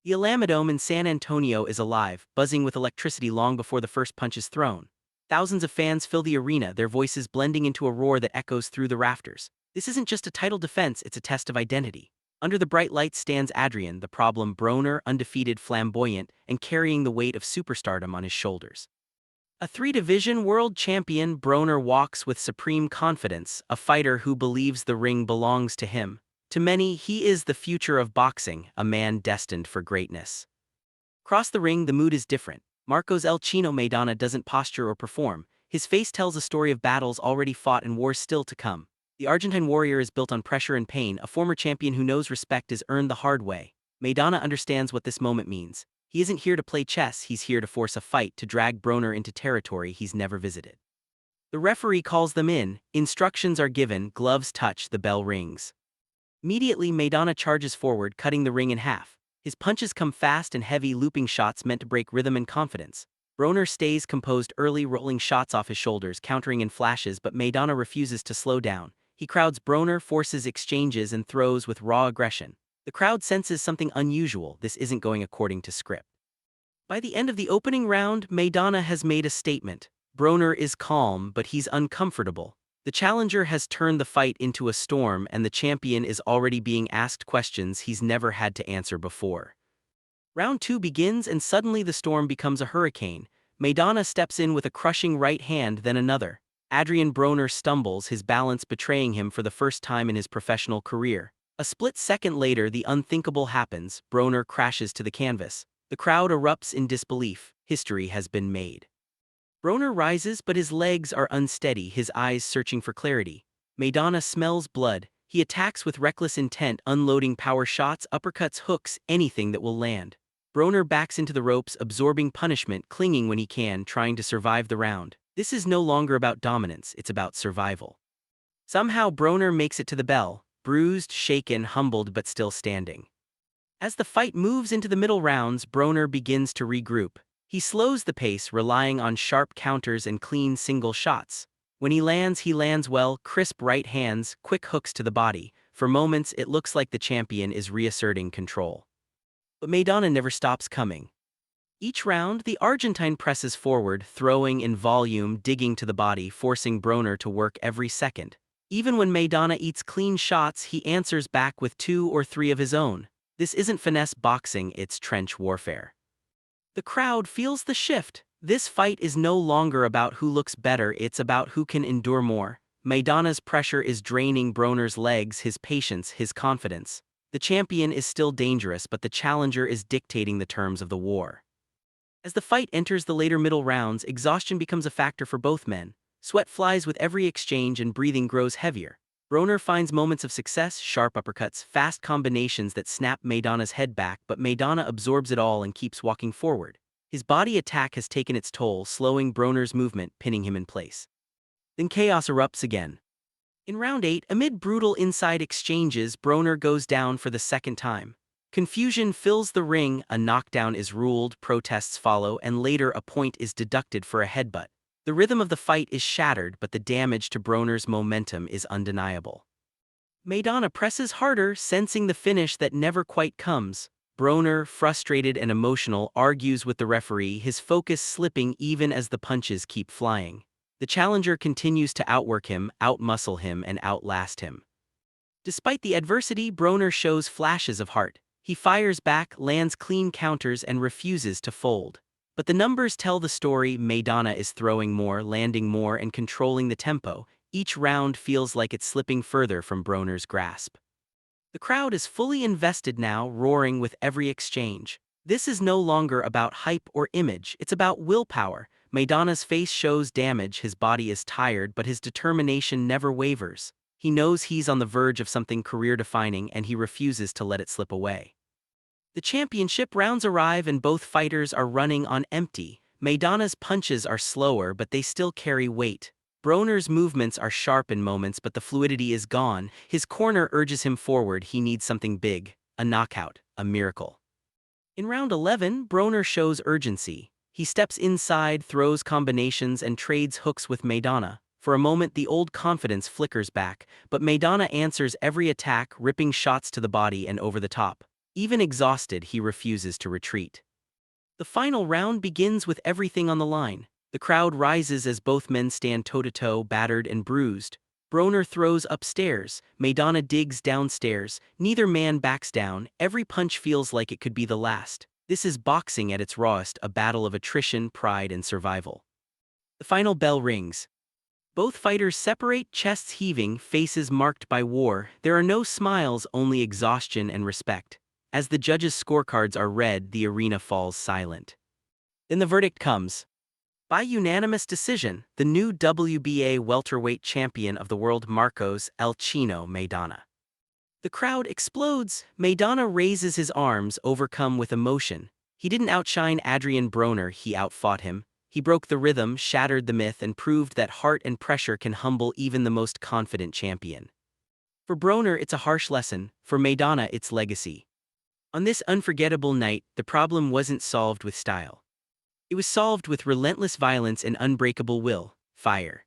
The Alamodome in San Antonio is alive, buzzing with electricity long before the first punch is thrown. Thousands of fans fill the arena, their voices blending into a roar that echoes through the rafters. This isn't just a title defense, it's a test of identity. Under the bright lights stands Adrien, the problem Broner, undefeated, flamboyant, and carrying the weight of superstardom on his shoulders. A three-division world champion, Broner walks with supreme confidence, a fighter who believes the ring belongs to him. To many, he is the future of boxing, a man destined for greatness. Across the ring, the mood is different. Marcos El Chino Maidana doesn't posture or perform. His face tells a story of battles already fought and wars still to come. The Argentine warrior is built on pressure and pain, a former champion who knows respect is earned the hard way. Maidana understands what this moment means. He isn't here to play chess, he's here to force a fight, to drag Broner into territory he's never visited. The referee calls them in, instructions are given, gloves touch, the bell rings. Immediately, Maidana charges forward, cutting the ring in half. His punches come fast and heavy, looping shots meant to break rhythm and confidence. Broner stays composed early, rolling shots off his shoulders, countering in flashes, but Maidana refuses to slow down. He crowds Broner, forces exchanges, and throws with raw aggression. The crowd senses something unusual. This isn't going according to script. By the end of the opening round, Maidana has made a statement. Broner is calm, but he's uncomfortable. The challenger has turned the fight into a storm, and the champion is already being asked questions he's never had to answer before. Round 2 begins, and suddenly the storm becomes a hurricane. Maidana steps in with a crushing right hand, then another. Adrien Broner stumbles, his balance betraying him for the first time in his professional career. A split second later, the unthinkable happens. Broner crashes to the canvas. The crowd erupts in disbelief. History has been made. Broner rises, but his legs are unsteady, his eyes searching for clarity. Maidana smells blood. He attacks with reckless intent, unloading power shots, uppercuts, hooks, anything that will land. Broner backs into the ropes, absorbing punishment, clinging when he can, trying to survive the round. This is no longer about dominance, it's about survival. Somehow Broner makes it to the bell, bruised, shaken, humbled, but still standing. As the fight moves into the middle rounds, Broner begins to regroup. He slows the pace, relying on sharp counters and clean single shots. When he lands well, crisp right hands, quick hooks to the body. For moments, it looks like the champion is reasserting control. But Maidana never stops coming. Each round, the Argentine presses forward, throwing in volume, digging to the body, forcing Broner to work every second. Even when Maidana eats clean shots, he answers back with 2 or 3 of his own. This isn't finesse boxing, it's trench warfare. The crowd feels the shift. This fight is no longer about who looks better, it's about who can endure more. Maidana's pressure is draining Broner's legs, his patience, his confidence. The champion is still dangerous, but the challenger is dictating the terms of the war. As the fight enters the later middle rounds, exhaustion becomes a factor for both men. Sweat flies with every exchange and breathing grows heavier. Broner finds moments of success, sharp uppercuts, fast combinations that snap Maidana's head back, but Maidana absorbs it all and keeps walking forward. His body attack has taken its toll, slowing Broner's movement, pinning him in place. Then chaos erupts again. In round 8, amid brutal inside exchanges, Broner goes down for the second time. Confusion fills the ring, a knockdown is ruled, protests follow, and later a point is deducted for a headbutt. The rhythm of the fight is shattered, but the damage to Broner's momentum is undeniable. Maidana presses harder, sensing the finish that never quite comes. Broner, frustrated and emotional, argues with the referee, his focus slipping even as the punches keep flying. The challenger continues to outwork him, outmuscle him, and outlast him. Despite the adversity, Broner shows flashes of heart. He fires back, lands clean counters, and refuses to fold. But the numbers tell the story. Maidana is throwing more, landing more, and controlling the tempo. Each round feels like it's slipping further from Broner's grasp. The crowd is fully invested now, roaring with every exchange. This is no longer about hype or image, it's about willpower. Maidana's face shows damage, his body is tired, but his determination never wavers. He knows he's on the verge of something career-defining, and he refuses to let it slip away. The championship rounds arrive and both fighters are running on empty. Maidana's punches are slower, but they still carry weight. Broner's movements are sharp in moments, but the fluidity is gone. His corner urges him forward. He needs something big, a knockout, a miracle. In round 11, Broner shows urgency. He steps inside, throws combinations, and trades hooks with Maidana. For a moment, the old confidence flickers back, but Maidana answers every attack, ripping shots to the body and over the top. Even exhausted, he refuses to retreat. The final round begins with everything on the line. The crowd rises as both men stand toe-to-toe, battered and bruised. Broner throws upstairs, Maidana digs downstairs. Neither man backs down, every punch feels like it could be the last. This is boxing at its rawest, a battle of attrition, pride, and survival. The final bell rings. Both fighters separate, chests heaving, faces marked by war. There are no smiles, only exhaustion and respect. As the judges' scorecards are read, the arena falls silent. Then the verdict comes. By unanimous decision, the new WBA welterweight champion of the world, Marcos El Chino Maidana. The crowd explodes. Maidana raises his arms, overcome with emotion. He didn't outshine Adrien Broner, he outfought him. He broke the rhythm, shattered the myth, and proved that heart and pressure can humble even the most confident champion. For Broner, it's a harsh lesson. For Maidana, it's legacy. On this unforgettable night, the problem wasn't solved with style. It was solved with relentless violence and unbreakable will, fire.